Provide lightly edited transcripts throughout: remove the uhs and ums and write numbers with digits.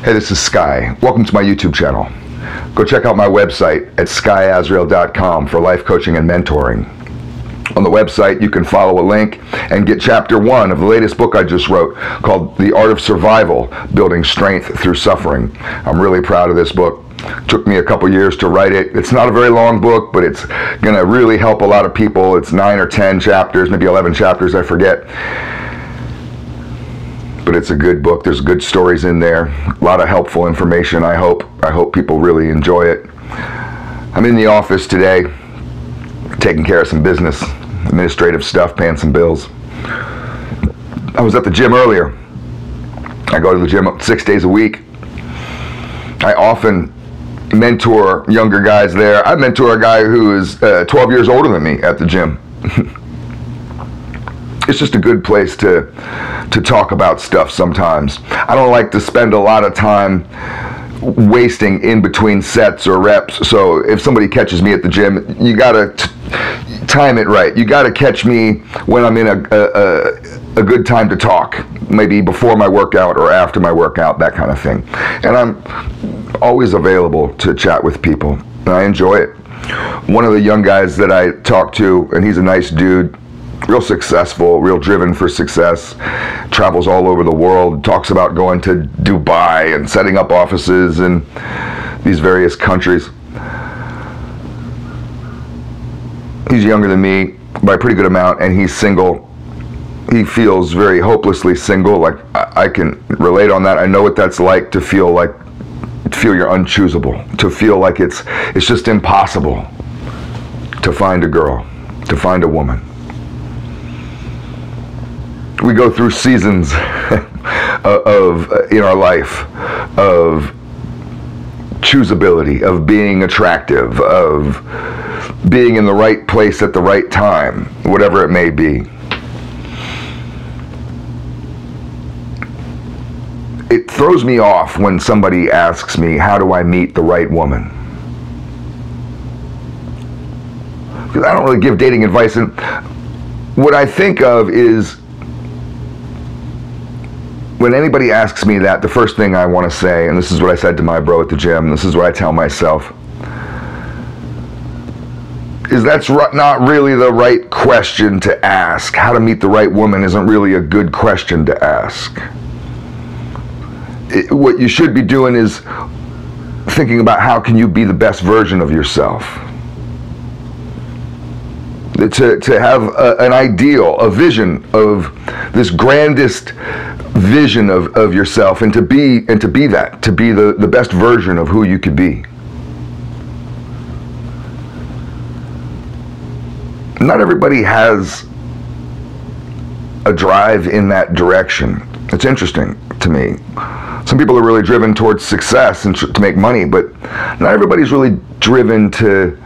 Hey, this is Sky. Welcome to my YouTube channel. Go check out my website at skyazrael.com for life coaching and mentoring. On the website, you can follow a link and get chapter 1 of the latest book I just wrote called The Art of Survival, Building Strength Through Suffering. I'm really proud of this book. It took me a couple years to write it. It's not a very long book, but it's going to really help a lot of people. It's 9 or 10 chapters, maybe 11 chapters, I forget. But it's a good book. There's good stories in there. A lot of helpful information, I hope. I hope people really enjoy it. I'm in the office today, taking care of some business, administrative stuff, paying some bills. I was at the gym earlier. I go to the gym 6 days a week. I often mentor younger guys there. I mentor a guy who is 12 years older than me at the gym. It's just a good place to talk about stuff sometimes. I don't like to spend a lot of time wasting in between sets or reps. So if somebody catches me at the gym, you gotta time it right. You gotta catch me when I'm in a good time to talk, maybe before my workout or after my workout, that kind of thing. And I'm always available to chat with people, and I enjoy it. One of the young guys that I talk to, and he's a nice dude, real successful, real driven for success, travels all over the world, talks about going to Dubai and setting up offices in these various countries. He's younger than me by a pretty good amount, and he's single. He feels very hopelessly single. Like, I can relate on that. I know what that's like, to feel you're unchoosable, to feel like it's just impossible to find a girl, to find a woman. We go through seasons in our life of choosability, of being attractive, of being in the right place at the right time, whatever it may be. It throws me off when somebody asks me, how do I meet the right woman? Because I don't really give dating advice, and what I think of is, when anybody asks me that, the first thing I want to say, and this is what I said to my bro at the gym, this is what I tell myself, is that's not really the right question to ask. How to meet the right woman isn't really a good question to ask. What you should be doing is thinking about how can you be the best version of yourself. To have an ideal, a vision of this grandest vision of yourself, and to be that, to be the best version of who you could be. Not everybody has a drive in that direction. It's interesting to me. Some people are really driven towards success and to make money, but not everybody's really driven to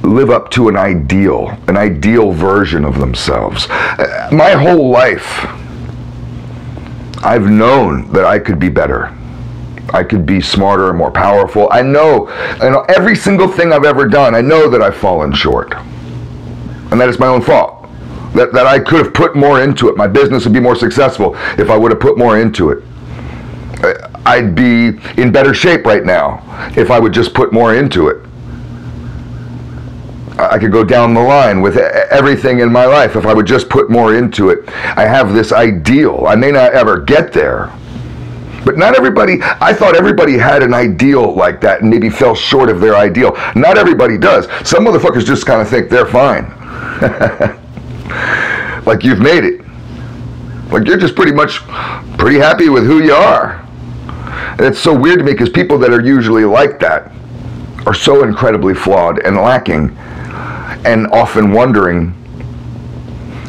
live up to an ideal version of themselves. My whole life, I've known that I could be better. I could be smarter and more powerful. I know every single thing I've ever done, I know that I've fallen short. And that is my own fault. That I could have put more into it. My business would be more successful if I would have put more into it. I'd be in better shape right now if I would just put more into it. I could go down the line with everything in my life if I would just put more into it. I have this ideal. I may not ever get there, but not everybody, I thought everybody had an ideal like that and maybe fell short of their ideal. Not everybody does. Some motherfuckers just kind of think they're fine. Like you've made it. Like you're just pretty happy with who you are. And it's so weird to me, because people that are usually like that are so incredibly flawed and lacking, and often wondering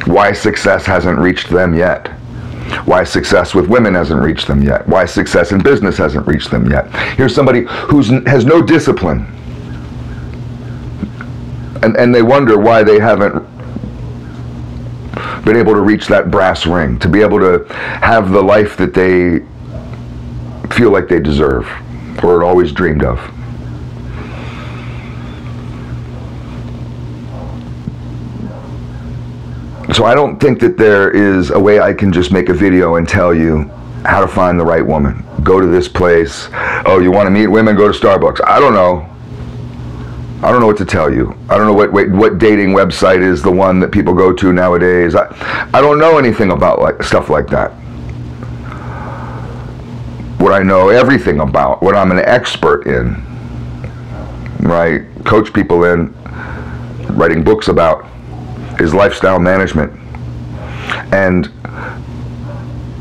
why success hasn't reached them yet. Why success with women hasn't reached them yet. Why success in business hasn't reached them yet. Here's somebody who has no discipline, and they wonder why they haven't been able to reach that brass ring, to be able to have the life that they feel like they deserve, or had always dreamed of. So I don't think that there is a way I can just make a video and tell you how to find the right woman. Go to this place. Oh, you want to meet women? Go to Starbucks. I don't know. I don't know what to tell you. I don't know what dating website is the one that people go to nowadays. I don't know anything about stuff like that. What I know everything about, what I'm an expert in, right? Coach people in, writing books about, is lifestyle management and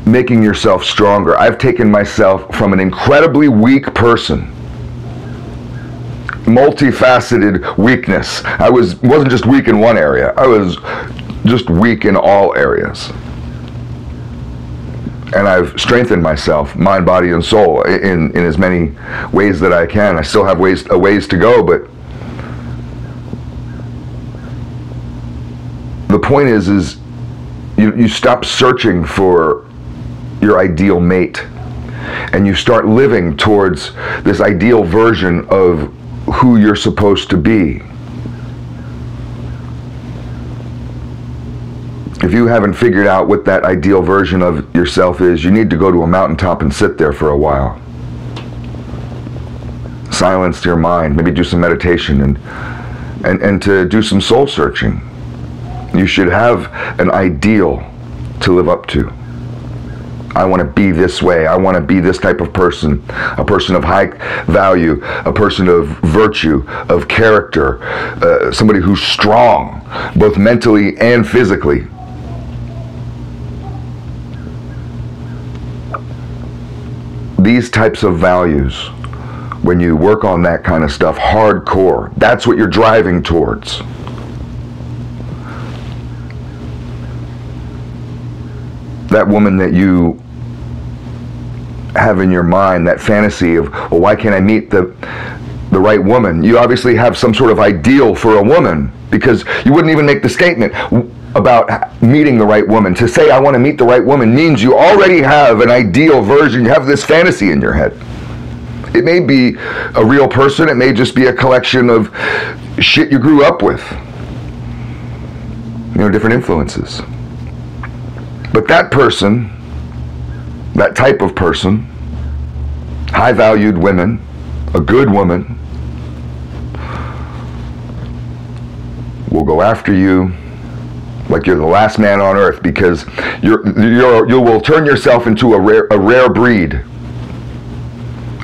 making yourself stronger. I've taken myself from an incredibly weak person, multifaceted weakness. I wasn't just weak in one area. I was just weak in all areas. And I've strengthened myself, mind, body, and soul in as many ways that I can. I still have ways to go, but the point is you stop searching for your ideal mate, and you start living towards this ideal version of who you're supposed to be. If you haven't figured out what that ideal version of yourself is, you need to go to a mountaintop and sit there for a while. Silence your mind, maybe do some meditation and to do some soul searching. You should have an ideal to live up to. I want to be this way. I want to be this type of person, a person of high value, a person of virtue, of character, somebody who's strong, both mentally and physically. These types of values, when you work on that kind of stuff hardcore, that's what you're driving towards. That woman that you have in your mind, that fantasy of, well, why can't I meet the right woman? You obviously have some sort of ideal for a woman, because you wouldn't even make the statement about meeting the right woman. To say I want to meet the right woman means you already have an ideal version. You have this fantasy in your head. It may be a real person. It may just be a collection of shit you grew up with. You know, different influences. But that person, that type of person, high-valued women, a good woman, will go after you like you're the last man on earth, because you will turn yourself into a rare breed,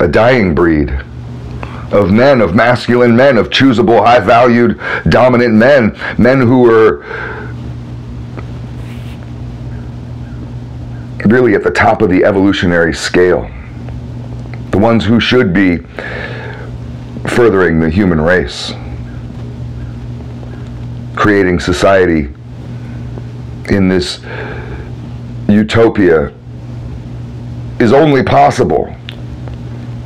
a dying breed of men, of masculine men, of choosable, high-valued, dominant men who are really at the top of the evolutionary scale, the ones who should be furthering the human race, creating society in this utopia is only possible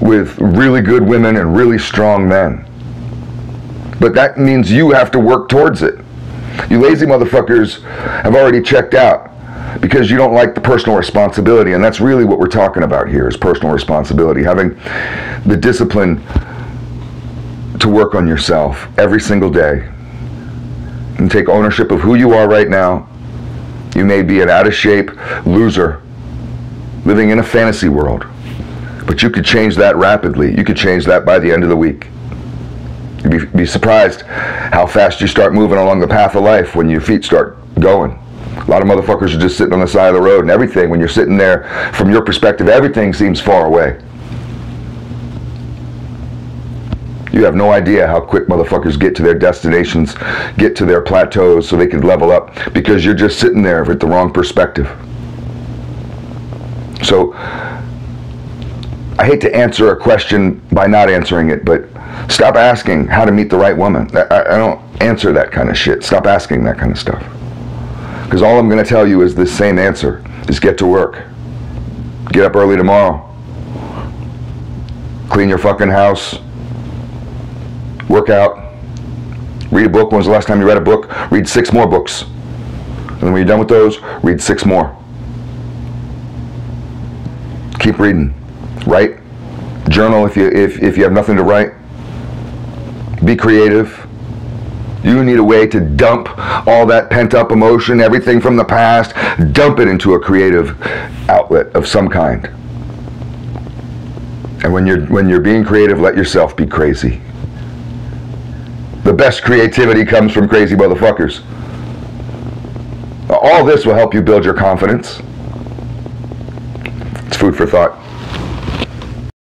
with really good women and really strong men. But that means you have to work towards it. You lazy motherfuckers have already checked out because you don't like the personal responsibility, and that's really what we're talking about here, is personal responsibility, having the discipline to work on yourself every single day and take ownership of who you are right now. You may be an out-of-shape loser living in a fantasy world, but you could change that rapidly. You could change that by the end of the week. You'd be surprised how fast you start moving along the path of life when your feet start going. A lot of motherfuckers are just sitting on the side of the road, and everything, when you're sitting there, from your perspective, everything seems far away. You have no idea how quick motherfuckers get to their destinations, get to their plateaus so they can level up, because you're just sitting there with the wrong perspective. So, I hate to answer a question by not answering it, but stop asking how to meet the right woman. I don't answer that kind of shit. Stop asking that kind of stuff. Because all I'm going to tell you is this same answer, is get to work. Get up early tomorrow. Clean your fucking house. Work out. Read a book. When was the last time you read a book? Read 6 more books. And then when you're done with those, read 6 more. Keep reading. Write. Journal if you have nothing to write. Be creative. You need a way to dump all that pent-up emotion, everything from the past, dump it into a creative outlet of some kind. And when you're being creative, let yourself be crazy. The best creativity comes from crazy motherfuckers. All this will help you build your confidence. It's food for thought.